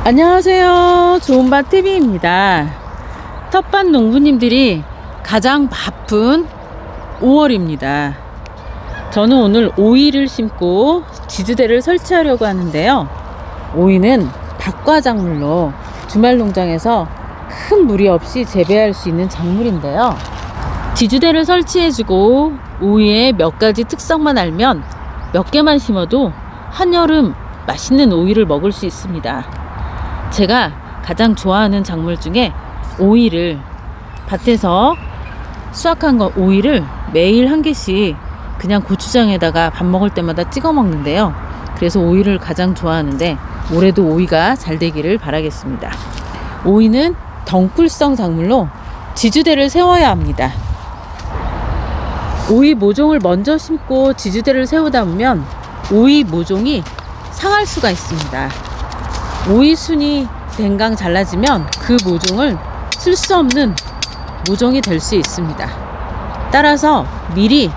안녕하세요. 좋은밭TV입니다. 텃밭 농부님들이 가장 바쁜 5월입니다. 저는 오늘 오이를 심고 지주대를 설치하려고 하는데요. 오이는 닭과작물로 주말 농장에서 큰 무리 없이 재배할 수 있는 작물인데요. 지주대를 설치해주고 오이의 몇 가지 특성만 알면 몇 개만 심어도 한여름 맛있는 오이를 먹을 수 있습니다. 제가 가장 좋아하는 작물 중에 오이를, 밭에서 수확한 거 오이를 매일 한 개씩 그냥 고추장에다가 밥 먹을 때마다 찍어 먹는데요. 그래서 오이를 가장 좋아하는데 올해도 오이가 잘 되기를 바라겠습니다. 오이는 덩굴성 작물로 지주대를 세워야 합니다. 오이 모종을 먼저 심고 지주대를 세우다 보면 오이 모종이 상할 수가 있습니다. 오이 순이 댕강 잘라지면 그 모종을 쓸 수 없는 모종이 될 수 있습니다. 따라서 미리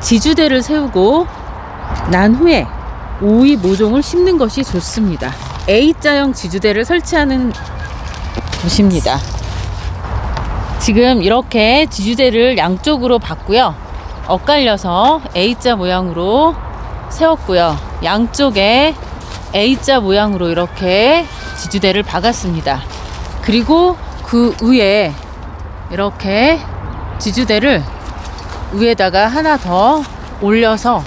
지주대를 세우고 난 후에 오이 모종을 심는 것이 좋습니다. A자형 지주대를 설치하는 곳입니다. 지금 이렇게 지주대를 양쪽으로 봤고요. 엇갈려서 A자 모양으로 세웠고요. 양쪽에 A자 모양으로 이렇게 지주대를 박았습니다. 그리고 그 위에 이렇게 지주대를 위에다가 하나 더 올려서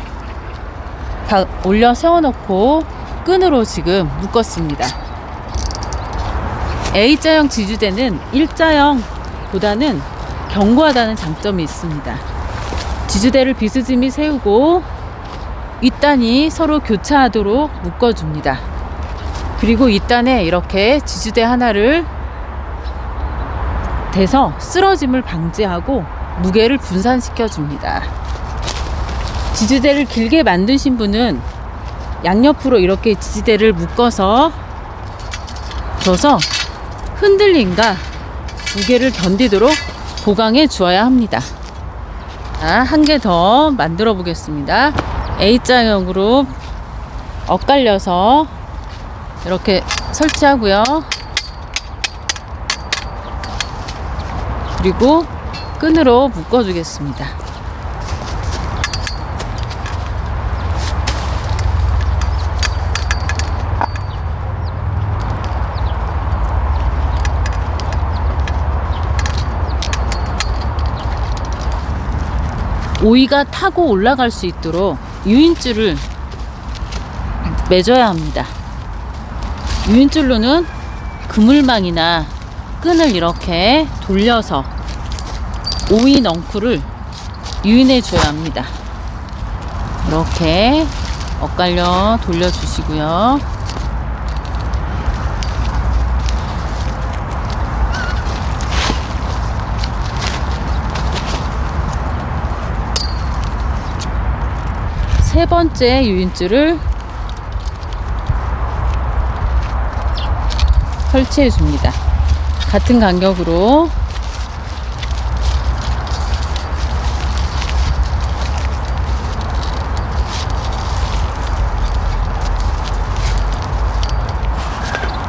올려 세워놓고 끈으로 지금 묶었습니다. A자형 지주대는 일자형보다는 견고하다는 장점이 있습니다. 지주대를 비스듬히 세우고 윗단이 서로 교차하도록 묶어줍니다. 그리고 윗단에 이렇게 지주대 하나를 대서 쓰러짐을 방지하고 무게를 분산시켜 줍니다. 지주대를 길게 만드신 분은 양옆으로 이렇게 지주대를 묶어서 줘서 흔들림과 무게를 견디도록 보강해 주어야 합니다. 한 개 더 만들어 보겠습니다. A자형으로 엇갈려서 이렇게 설치하고요. 그리고 끈으로 묶어 주겠습니다. 오이가 타고 올라갈 수 있도록 유인줄을 매줘야 합니다. 유인줄로는 그물망이나 끈을 이렇게 돌려서 오이 넝쿨을 유인해 줘야 합니다. 이렇게 엇갈려 돌려주시고요. 세 번째 유인줄을 설치해 줍니다. 같은 간격으로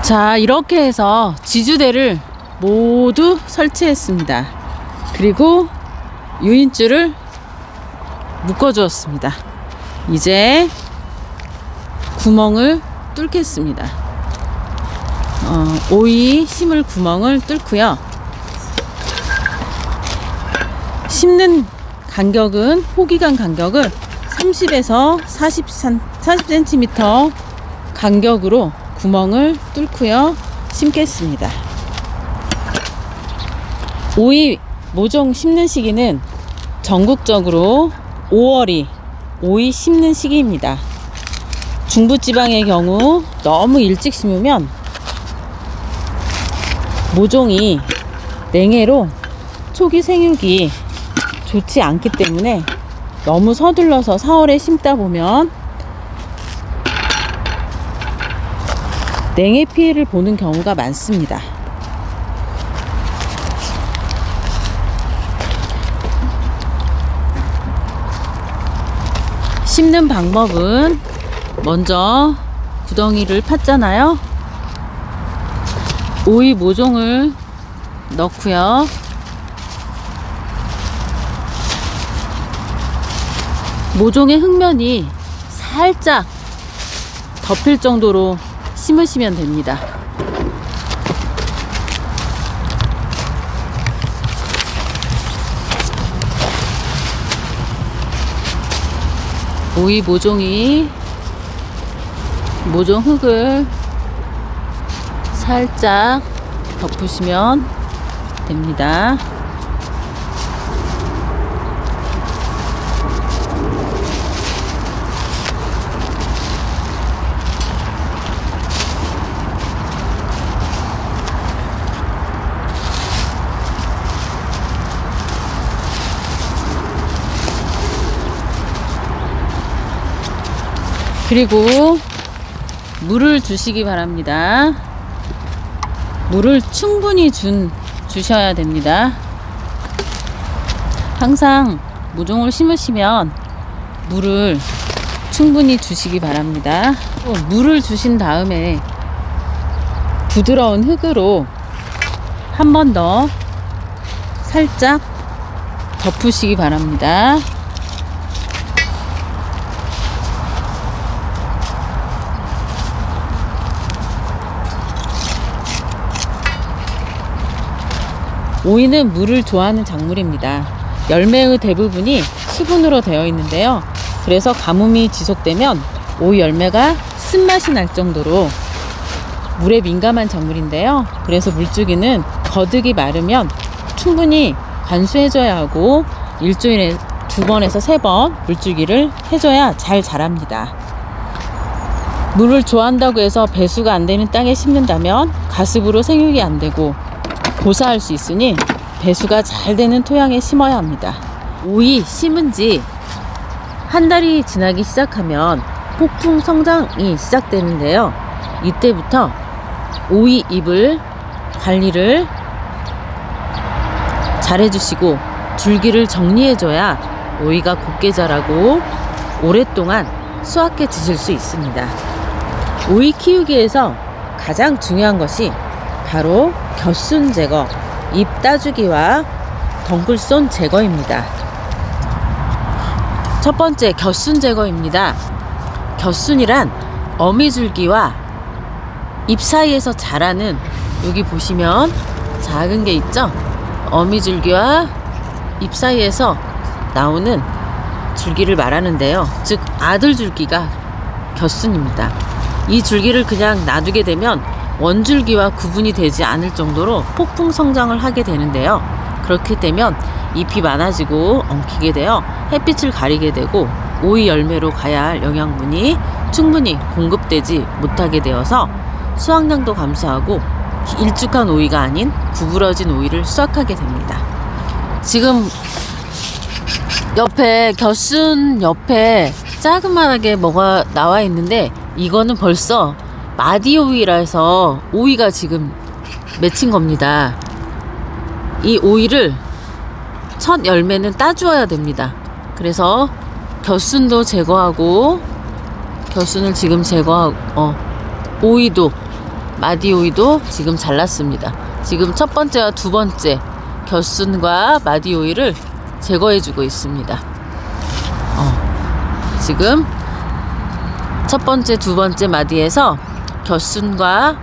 자, 이렇게 해서 지주대를 모두 설치했습니다. 그리고 유인줄을 묶어 주었습니다. 이제 구멍을 뚫겠습니다. 오이 심을 구멍을 뚫고요. 심는 간격은 호기간 간격을 30에서 40cm 간격으로 구멍을 뚫고요. 심겠습니다. 오이 모종 심는 시기는 전국적으로 5월이 오이 심는 시기입니다. 중부지방의 경우 너무 일찍 심으면 모종이 냉해로 초기 생육이 좋지 않기 때문에 너무 서둘러서 4월에 심다 보면 냉해 피해를 보는 경우가 많습니다. 심는 방법은 먼저 구덩이를 팠잖아요. 오이 모종을 넣고요. 모종의 흙면이 살짝 덮일 정도로 심으시면 됩니다. 오이 모종 흙을 살짝 덮으시면 됩니다. 그리고 물을 주시기 바랍니다. 물을 충분히 주셔야 됩니다. 항상 모종을 심으시면 물을 충분히 주시기 바랍니다. 물을 주신 다음에 부드러운 흙으로 한 번 더 살짝 덮으시기 바랍니다. 오이는 물을 좋아하는 작물입니다. 열매의 대부분이 수분으로 되어 있는데요. 그래서 가뭄이 지속되면 오이 열매가 쓴맛이 날 정도로 물에 민감한 작물인데요. 그래서 물주기는 거득이 마르면 충분히 관수해줘야 하고 일주일에 2번에서 3번 물주기를 해줘야 잘 자랍니다. 물을 좋아한다고 해서 배수가 안 되는 땅에 심는다면 가습으로 생육이 안 되고 고사할 수 있으니 배수가 잘 되는 토양에 심어야 합니다. 오이 심은 지 한 달이 지나기 시작하면 폭풍 성장이 시작되는데요. 이때부터 오이 잎을 관리를 잘 해주시고 줄기를 정리해줘야 오이가 곱게 자라고 오랫동안 수확해 드실 수 있습니다. 오이 키우기에서 가장 중요한 것이 바로 겨순 제거, 잎 따주기와 덩굴손 제거입니다. 첫 번째, 겨순 제거입니다. 겨순이란 어미줄기와 잎 사이에서 자라는, 여기 보시면 작은 게 있죠? 어미줄기와 잎 사이에서 나오는 줄기를 말하는데요. 즉 아들줄기가 겨순입니다. 이 줄기를 그냥 놔두게 되면 원줄기와 구분이 되지 않을 정도로 폭풍 성장을 하게 되는데요. 그렇게 되면 잎이 많아지고 엉키게 되어 햇빛을 가리게 되고 오이 열매로 가야 할 영양분이 충분히 공급되지 못하게 되어서 수확량도 감소하고 일쭉한 오이가 아닌 구부러진 오이를 수확하게 됩니다. 지금 옆에 겨순 옆에 자그마하게 뭐가 나와 있는데 이거는 벌써 마디오이라 해서 오이가 지금 맺힌 겁니다. 이 오이를 첫 열매는 따주어야 됩니다. 그래서 겨순도 제거하고, 겨순을 지금 제거하고, 오이도, 마디오이도 지금 잘랐습니다. 지금 첫 번째와 두 번째 겨순과 마디오이를 제거해주고 있습니다. 지금 첫 번째, 두 번째 마디에서 겨순과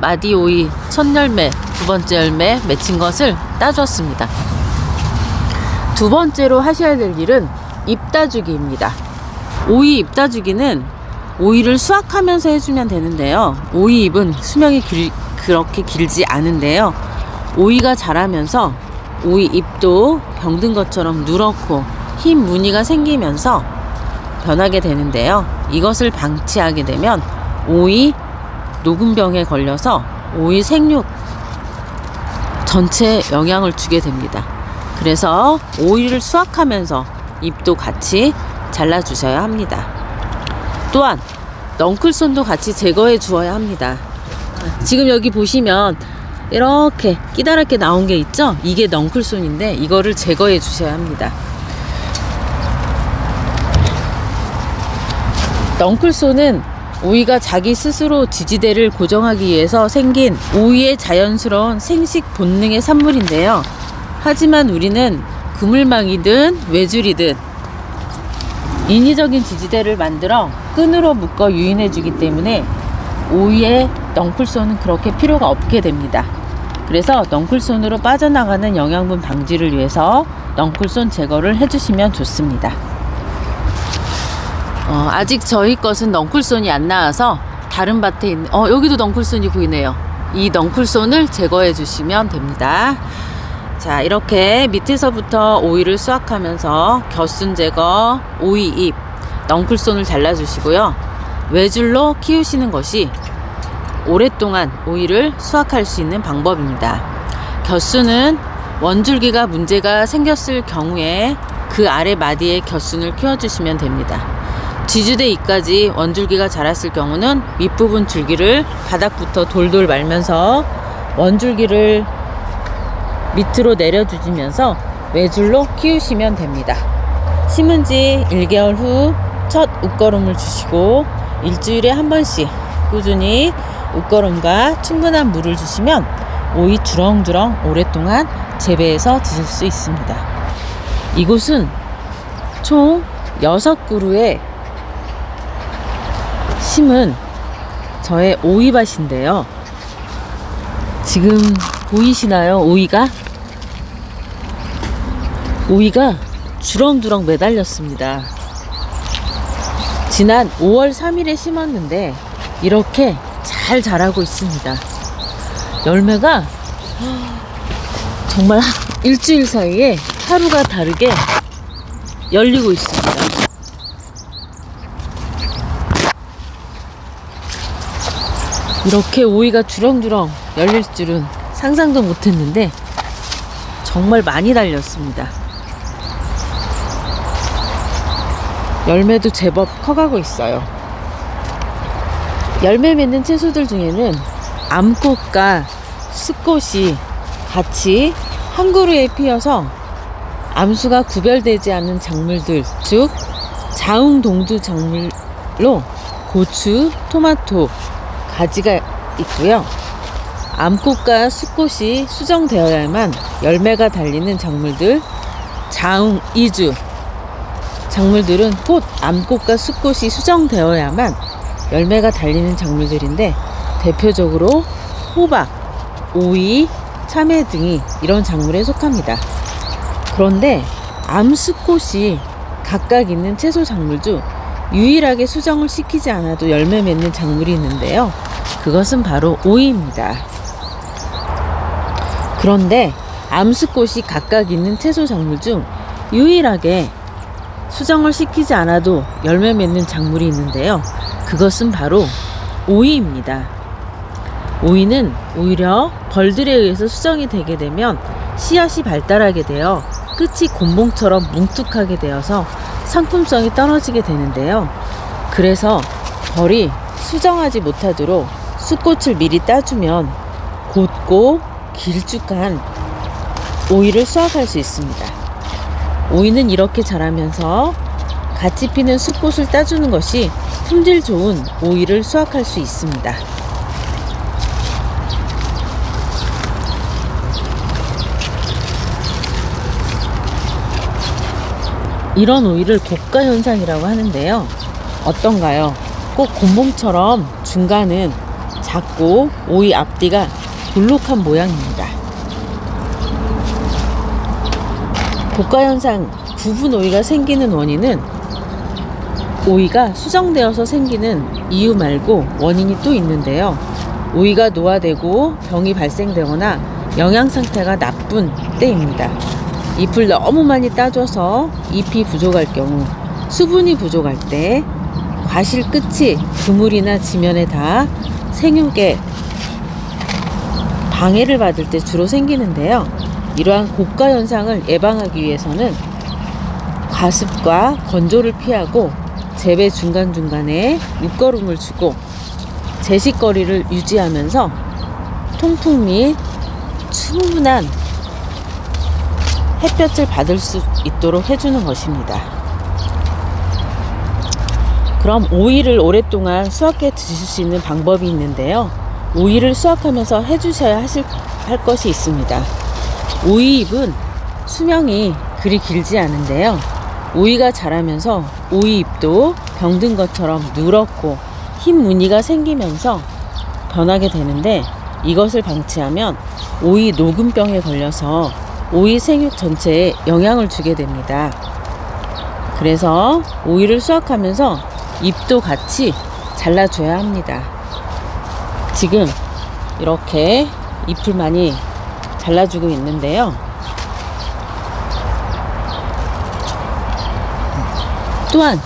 마디오이 첫 열매, 두 번째 열매 맺힌 것을 따주었습니다. 두 번째로 하셔야 될 일은 잎 따주기입니다. 오이 잎 따주기는 오이를 수확하면서 해주면 되는데요. 오이 잎은 수명이 그렇게 길지 않은데요. 오이가 자라면서 오이 잎도 병든 것처럼 누렇고 흰 무늬가 생기면서 변하게 되는데요. 이것을 방치하게 되면 오이 녹음병에 걸려서 오이 생육 전체에 영향을 주게 됩니다. 그래서 오이를 수확하면서 잎도 같이 잘라주셔야 합니다. 또한 넝클손도 같이 제거해 주어야 합니다. 지금 여기 보시면 이렇게 끼다랗게 나온 게 있죠? 이게 넝클손인데 이거를 제거해 주셔야 합니다. 넝클손은 오이가 자기 스스로 지지대를 고정하기 위해서 생긴 오이의 자연스러운 생식 본능의 산물인데요. 하지만 우리는 그물망이든 외줄이든 인위적인 지지대를 만들어 끈으로 묶어 유인해 주기 때문에 오이의 넝쿨손은 그렇게 필요가 없게 됩니다. 그래서 넝쿨손으로 빠져나가는 영양분 방지를 위해서 넝쿨손 제거를 해주시면 좋습니다. 아직 저희 것은 넝쿨손이 안 나와서 다른 밭에 있는 여기도 넝쿨손이 보이네요. 이 넝쿨손을 제거해 주시면 됩니다. 자, 이렇게 밑에서부터 오이를 수확하면서 겨순 제거, 오이 잎, 넝쿨손을 잘라주시고요. 외줄로 키우시는 것이 오랫동안 오이를 수확할 수 있는 방법입니다. 겨순은 원줄기가 문제가 생겼을 경우에 그 아래 마디에 겨순을 키워주시면 됩니다. 지주대 잎까지 원줄기가 자랐을 경우는 윗부분 줄기를 바닥부터 돌돌 말면서 원줄기를 밑으로 내려주시면서 외줄로 키우시면 됩니다. 심은 지 1개월 후 첫 웃거름을 주시고 일주일에 한 번씩 꾸준히 웃거름과 충분한 물을 주시면 오이 주렁주렁 오랫동안 재배해서 드실 수 있습니다. 이곳은 총 6그루에 심은 저의 오이밭인데요. 지금 보이시나요? 오이가 주렁주렁 매달렸습니다. 지난 5월 3일에 심었는데 이렇게 잘 자라고 있습니다. 열매가 정말 일주일 사이에 하루가 다르게 열리고 있습니다. 이렇게 오이가 주렁주렁 열릴 줄은 상상도 못했는데 정말 많이 달렸습니다. 열매도 제법 커가고 있어요. 열매 맺는 채소들 중에는 암꽃과 숫꽃이 같이 한 그루에 피어서 암수가 구별되지 않는 작물들, 즉 자웅동두 작물로 고추, 토마토, 가지가 있고요. 암꽃과 숫꽃이 수정되어야만 열매가 달리는 작물들, 자웅, 이주 작물들은 꽃, 암꽃과 숫꽃이 수정되어야만 열매가 달리는 작물들인데 대표적으로 호박, 오이, 참외 등이 이런 작물에 속합니다. 그런데 암, 숫꽃이 각각 있는 채소 작물 중 유일하게 수정을 시키지 않아도 열매 맺는 작물이 있는데요. 그것은 바로 오이입니다. 그런데 암수꽃이 각각 있는 채소 작물 중 유일하게 수정을 시키지 않아도 열매 맺는 작물이 있는데요. 그것은 바로 오이입니다. 오이는 오히려 벌들에 의해서 수정이 되게 되면 씨앗이 발달하게 되어 끝이 곤봉처럼 뭉툭하게 되어서 상품성이 떨어지게 되는데요. 그래서 벌이 수정하지 못하도록 숫꽃을 미리 따주면 곧고 길쭉한 오이를 수확할 수 있습니다. 오이는 이렇게 자라면서 같이 피는 숫꽃을 따주는 것이 품질 좋은 오이를 수확할 수 있습니다. 이런 오이를 곡가현상이라고 하는데요. 어떤가요? 꼭 곤봉처럼 중간은 작고 오이 앞뒤가 볼록한 모양입니다. 곡가현상 부분 오이가 생기는 원인은 오이가 수정되어서 생기는 이유 말고 원인이 또 있는데요. 오이가 노화되고 병이 발생되거나 영양 상태가 나쁜 때입니다. 잎을 너무 많이 따줘서 잎이 부족할 경우, 수분이 부족할 때, 과실 끝이 그물이나 지면에 닿아 생육에 방해를 받을 때 주로 생기는데요. 이러한 곡가 현상을 예방하기 위해서는 과습과 건조를 피하고 재배 중간중간에 웃거름을 주고 제식거리를 유지하면서 통풍 및 충분한 햇볕을 받을 수 있도록 해주는 것입니다. 그럼 오이를 오랫동안 수확해 드실 수 있는 방법이 있는데요. 오이를 수확하면서 해주셔야 할 것이 있습니다. 오이잎은 수명이 그리 길지 않은데요. 오이가 자라면서 오이잎도 병든 것처럼 누렇고 흰 무늬가 생기면서 변하게 되는데, 이것을 방치하면 오이 녹음병에 걸려서 오이 생육 전체에 영향을 주게 됩니다. 그래서 오이를 수확하면서 잎도 같이 잘라줘야 합니다. 지금 이렇게 잎을 많이 잘라주고 있는데요. 또한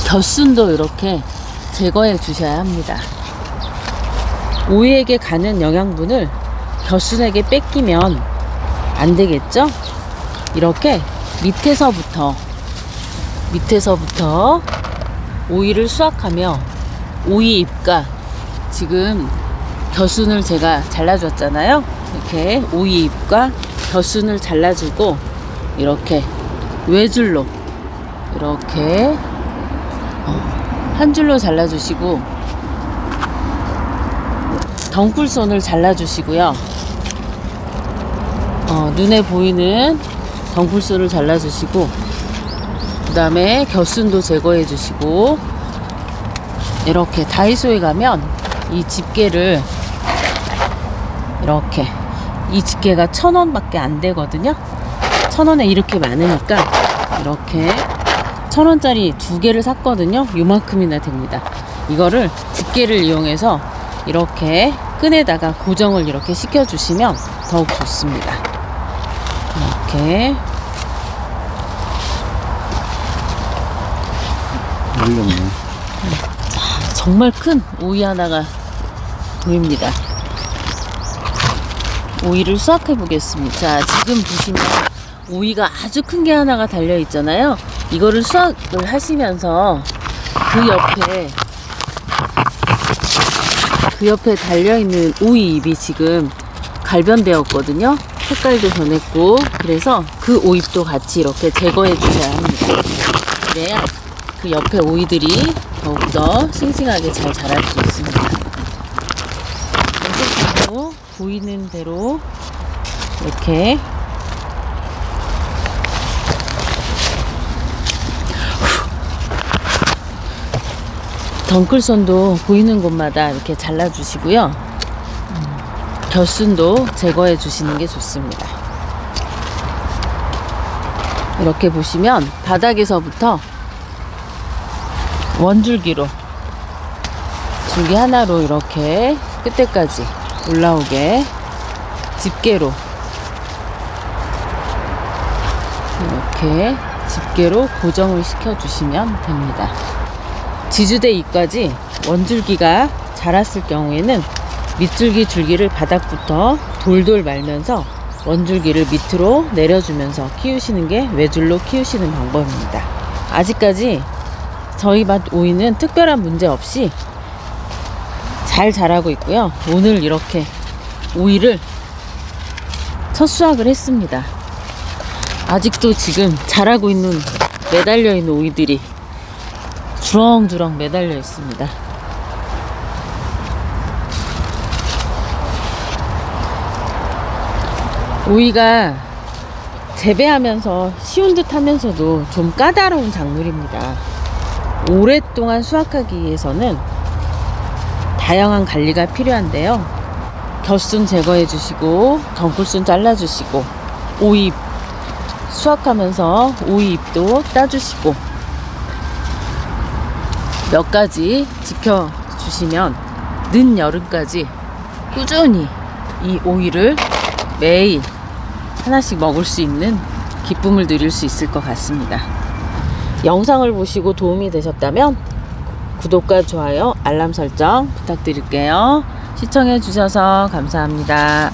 겨순도 이렇게 제거해 주셔야 합니다. 오이에게 가는 영양분을 겨순에게 뺏기면 안 되겠죠? 이렇게 밑에서부터 오이를 수확하며 오이잎과, 지금 겨순을 제가 잘라줬잖아요. 이렇게 오이잎과 겨순을 잘라주고 이렇게 외줄로 이렇게 한 줄로 잘라주시고, 덩굴손을 잘라주시고요. 눈에 보이는 덩굴손을 잘라주시고, 그 다음에 겨순도 제거해 주시고, 이렇게 다이소에 가면 이 집게를 이렇게, 이 집게가 1,000원밖에 안 되거든요. 1,000원에 이렇게 많으니까 이렇게 1,000원짜리 2개를 샀거든요. 요만큼이나 됩니다. 이거를 집게를 이용해서 이렇게 끈에다가 고정을 이렇게 시켜주시면 더욱 좋습니다. 이렇게. 자, 정말 큰 오이 하나가 보입니다. 오이를 수확해 보겠습니다. 자, 지금 보시면 오이가 아주 큰 게 하나가 달려 있잖아요. 이거를 수확을 하시면서 그 옆에 달려 있는 오이 잎이 지금 갈변되었거든요. 색깔도 변했고, 그래서 그 오잎도 같이 이렇게 제거해 주셔야 합니다. 그래야 그 옆에 오이들이 더욱더 싱싱하게 잘 자랄 수 있습니다. 이렇게 보이는 대로 이렇게 덩굴선도 보이는 곳마다 이렇게 잘라주시고요. 겨순도 제거해 주시는 게 좋습니다. 이렇게 보시면 바닥에서부터 원줄기로, 줄기 하나로 이렇게 끝에까지 올라오게 집게로, 이렇게 집게로 고정을 시켜 주시면 됩니다. 지주대 잎까지 원줄기가 자랐을 경우에는 밑줄기 줄기를 바닥부터 돌돌 말면서 원줄기를 밑으로 내려주면서 키우시는 게 외줄로 키우시는 방법입니다. 아직까지 저희 밭 오이는 특별한 문제 없이 잘 자라고 있고요. 오늘 이렇게 오이를 첫 수확을 했습니다. 아직도 지금 자라고 있는, 매달려 있는 오이들이 주렁주렁 매달려 있습니다. 오이가 재배하면서 쉬운 듯 하면서도 좀 까다로운 작물입니다. 오랫동안 수확하기 위해서는 다양한 관리가 필요한데요. 겨순 제거해 주시고, 덩굴순 잘라 주시고, 오이 수확하면서 오이잎도 따주시고, 몇 가지 지켜주시면 늦 여름까지 꾸준히 이 오이를 매일 하나씩 먹을 수 있는 기쁨을 누릴 수 있을 것 같습니다. 영상을 보시고 도움이 되셨다면 구독과 좋아요, 알람 설정 부탁드릴게요. 시청해 주셔서 감사합니다.